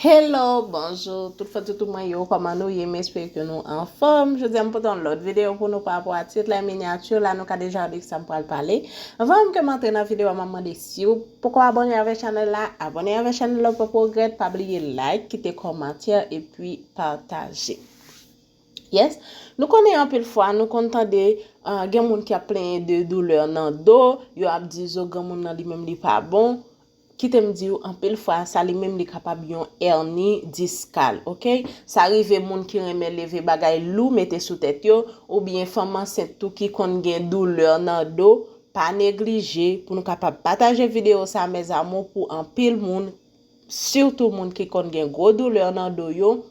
Hello, bonjour, tout fait tout moi yo, comment nous y m'espère que nous en forme. Je dis un peu dans l'autre vidéo pour nous par rapport à titre la miniature là nous qu'a déjà dit que ça me parle parler. Avant de commenter dans la vidéo, maman demande si vous pourquoi abonner avec channel là, abonner avec channel là pour progrès, pas oublier like, quitter commentaire et puis partager. Yes, nous connaissons un peu de fois, nous entendons gen moun qui a plein de douleur dans dos, yo ap di zo gen moun nan li même li pas bon. Qui te me dit en pile fois ça li même li capable yon Erni Diskal, OK? Ça arrive moun qui remet lever bagay lou mette sous tête yo ou bien femme enceinte tout qui kon gen douleur dans dos, pas négliger pour nous capable partager vidéo ça mes amours pour en pile moun, surtout moun qui kon gen gros douleur dans dos yo.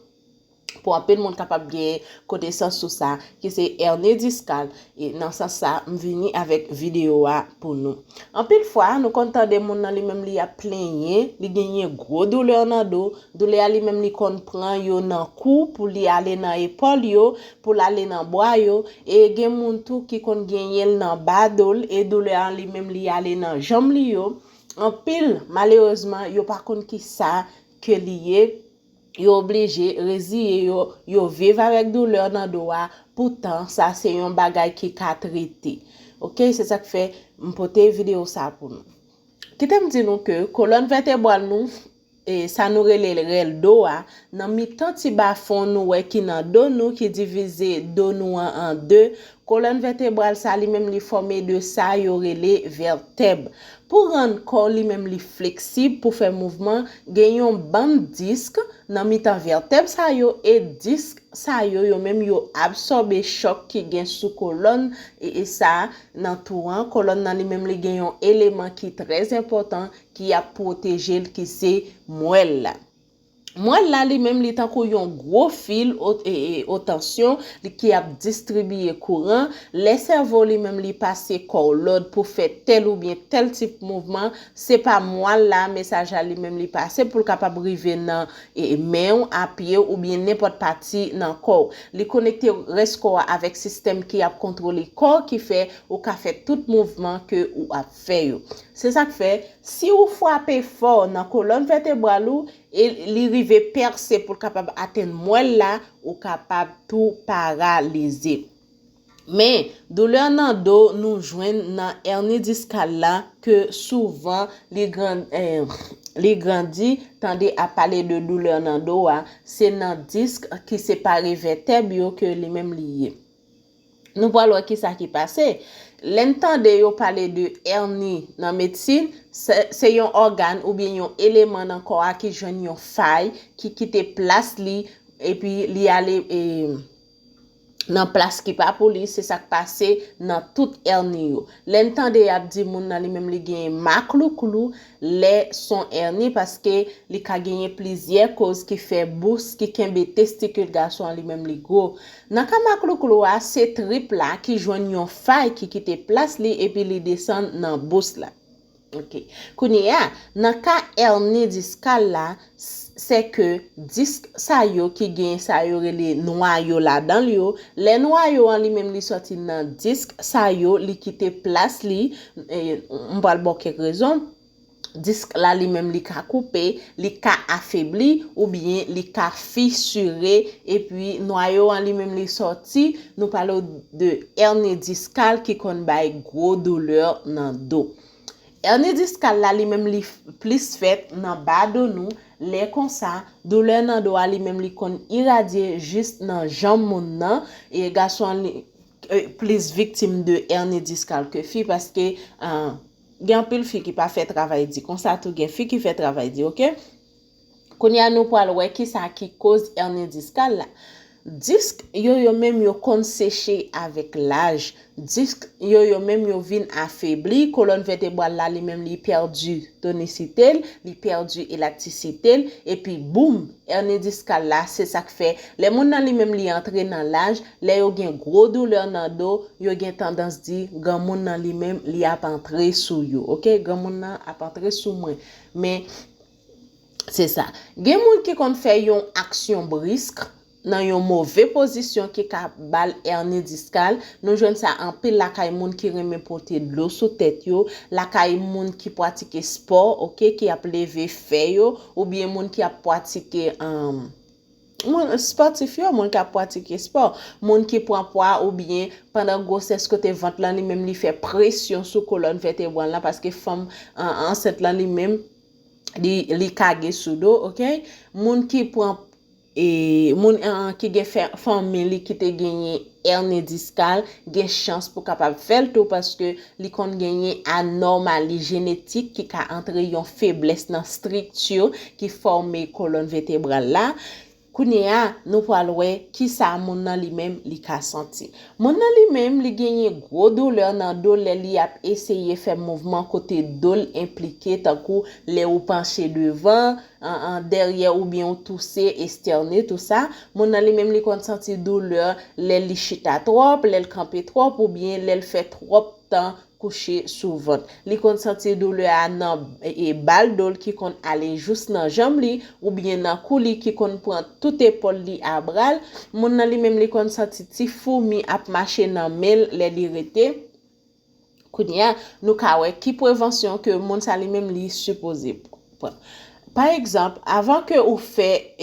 Pour un peu de monde capable de connaissance sur ça qui c'est Erni Diskal et dans ce sens ça m'vini avec vidéo pour nous en pile fois nous content de monde dans lui même li a Plenyen li gagné gros douleur dans dos douleur li même li kon prend yo dans cou pour li aller dans épaule yo pour aller dans bois yo et gen moun tout qui kon gagné dans badol et douleur li même li aller dans jambe li yo en pile malheureusement yo par contre qui ça que lié yo obligé résilier yo vivre avec douleur dans doigt pourtant ça c'est un bagage qui ka traité. OK, c'est ça que fait m'porter vidéo ça pour nous. Qui t'aime dire nous que colonne vertébrale nous et ça nous relève doigt dans mi-temps ti bas fond nous qui dans dos nous qui divisé dos nous en deux. Colonne vertébrale ça lui même li formé de ça yo relé vertèbre. Pour rendre corps lui même li flexible pour faire mouvement, gagnon bande disque dans mi-temps vertèbre ça yo et disque ça yo même yo absorber choc qui gagne sous colonne et ça dans tout an colonne dans lui même li gagnon élément qui très important qui a protégé qui c'est moelle là. Moi là lui même li tant qu'on yon gros fil haute tension qui a distribué courant les cerveaux lui même li passer corps l'autre pour faire tel ou bien tel type mouvement c'est pas moi là message lui même li passer pour capable river dans main à pied ou bien n'importe partie dans corps li connecter reste corps avec système qui a contrôler corps qui fait ou ka fait tout mouvement que ou a fait c'est ça que fait si vous frappez fort dans colonne vertébrale et li rive percer pour capable atteindre moelle là ou capable tout paralyser. Mais douleur dans dos nous joignent dans Erni Diskal là que souvent les grandis tendez à parler de douleur dans dos c'est dans disque qui sépare vertèbre que les même lié. Nous voyons qui ça qui passé. L'entendre yo parler de hernie dans médecine, c'est un organe ou bien un élément dans corps qui joine une faille qui quitte place li et puis li aller dans place qui pas pour lui, c'est ça qui passe dans toute hernie yo. L'entendre y a dit moun nan li même li gen maklou les son hernie parce que li ka gagner plusieurs causes qui fait boost qui kembe testicule garçon li même li gros. Nan ka maklou c'est triple là qui joine yon faille qui quitte place li et puis li descend dans boost là. OK. Kounya nan ka Erni Diskal là c'est que disque ça yo qui gagne ça yo les noyaux là dans yo les noyaux en lui même li sorti dans disque ça yo li quitter place li on va le quelques raisons disque là lui même li ka coupé li ka affaibli ou bien li ka fissuré et puis noyau en lui même li sorti nous parlons de Erni Diskal qui kon bay gros douleur dans dos. Erni Diskal là lui même li plus fait dans bas de nous les comme ça douleur dans dos li même li kon irradier juste dans jambe moun nan et garçon plus victime de Erni Diskal que fille parce que gen pile fille qui pas fait travail dit comme ça tout gen fille qui fait travail dit OK konya nous pour ouais qui ça qui cause Erni Diskal là disque yo même yo kon séché avec l'âge disque yo même yo vin affaibli colonne vertébrale là li même li perdu tonicité li perdu élasticité et puis boum Erni Diskal là c'est ça que fait les moun nan li même li entrer dans l'âge les yo gen gros douleur dans dos yo gen tendance di grand moun nan li même li a entrer sous yo OK grand moun nan a entrer sous moi mais c'est ça gen moun qui kon fait yon action brusque dans une mauvaise position qui ka bal hernie discale, nous joignent ça en pile la kay moun qui remet porter de l'eau sous tête yo, la kay moun qui pratique sport, OK, qui a levé fait yo, ou bien moun qui a pratiqué moun sportif yo, moun qui a pratiqué sport, moun qui prend poids ou bien pendant grossesse côté ventre là lui même li fait pression sur colonne vertébrale là parce que femme enceinte là lui même li kage sous dos, OK, moun qui prend et moun qui gen famille qui te gagné hernie discale gen chance pour capable faire tout parce que li kon gagné anomalie génétique qui ka entre yon faiblesse dans structure qui forme colonne vertébrale là. Kounia nous parlons qui ça moun nan li même li ka senti. Moun nan li même li gagné gros douleur nan dos li a essayé faire mouvement côté dos impliqué tant kou les ou pencher devant en derrière ou bien tousser externer tout ça. Moun nan li même li kon senti douleur li chita trop, li camper trop ou bien li fait trop temps couché sous ventre. Li kon senti douleur nan et bal dol qui kon aller juste nan jambe li ou bien nan cou li qui kon prend tout épaule li à bral. Moun nan li même li kon senti ti fourmi ap marcher nan mel li rete. Kounya nou ka wè ki prévention que moun sa li même li supposé prendre. Par exemple, avant que vous fait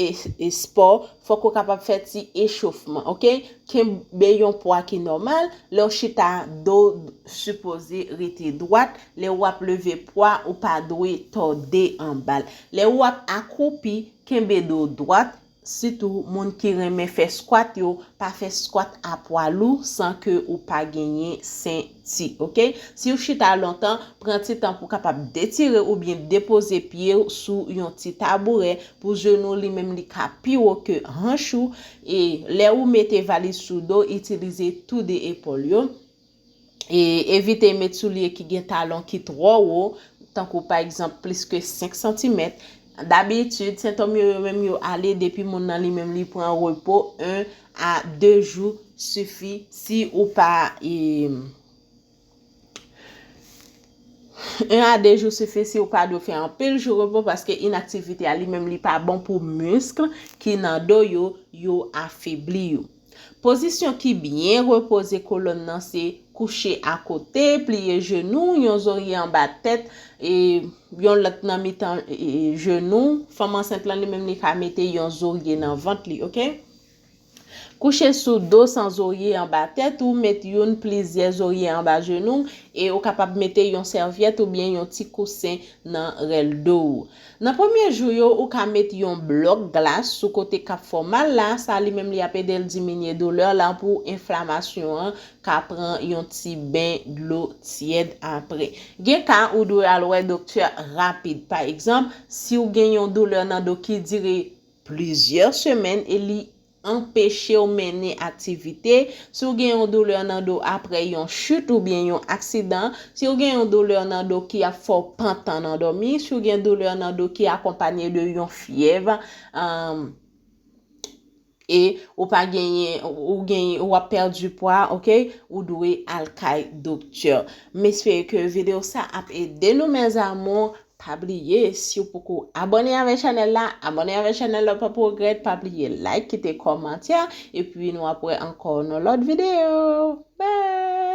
sport, faut qu'on capable faire petit échauffement, OK? Kembe yon poids qui normal, le chita dos supposé rete droite, le wap lever poids ou pas doué tordé en balle. Le wap accroupi, kembe dos droite, surtout moun qui remet fait squat yo, pas fait squat à poids lourd sans que ou pas gagner senti, OK? Si ou chita longtemps, prend petit temps pour capable d'étirer ou bien déposer pied sous yon petit tabouret pour genou li même li ka pi haut que hanchou et là ou mettez valise sous dos, utiliser tout des épaules yo et éviter mettre soulier qui gen talon qui trop haut, tant que par exemple plus que 5 cm. D'habitude, c'est mieux même yo aller depuis mon nan li même li prend repos 1 à 2 jours suffit si ou pas 1 à 2 jours suffit si ou pas de faire un pile jour repos parce que inactivité a li même li pas bon pour muscle qui nan do yo affaibli yo. Position qui bien reposer colonne nan c'est coucher à côté, plier genou, yon oreiller en bas tête et yon l'autre nan mitan genou, femme enceinte là même li ka mette yon oreiller dans ventre li, OK? Coucher sous dos sans oreiller en bas tête ou mettre yon plusieurs oreiller en bas genou et ou capable mettre yon serviette ou bien yon petit coussin dans rel dos. Dans premier jour yo ou ka mettre yon bloc glace sous côté cap formal là, ça li même li apede diminuer douleur là pour inflammation ka prend yon petit bain de l'eau tiède après. Gen ka ou doit aller docteur rapide par exemple, si ou gen yon douleur nan dos qui dure plusieurs semaines et li empêcher ou mener activité, si ou gen yon douleur nan dos après yon chute ou bien yon accident, si ou gen yon douleur nan dos qui a fort pantan nan dormi, si ou gen douleur nan dos qui accompagné de yon fièvre et ou pas gagné ou a perdu poids, OK, ou doué al kay docteur. M'espère que vidéo ça a aidé nous mes amours. Pas oublier si vous pouvez abonner à la chaîne là, abonner à la chaîne là pas pour regretter, pas oublier like, quitter commentaire et puis nous après encore dans l'autre vidéo. Bye.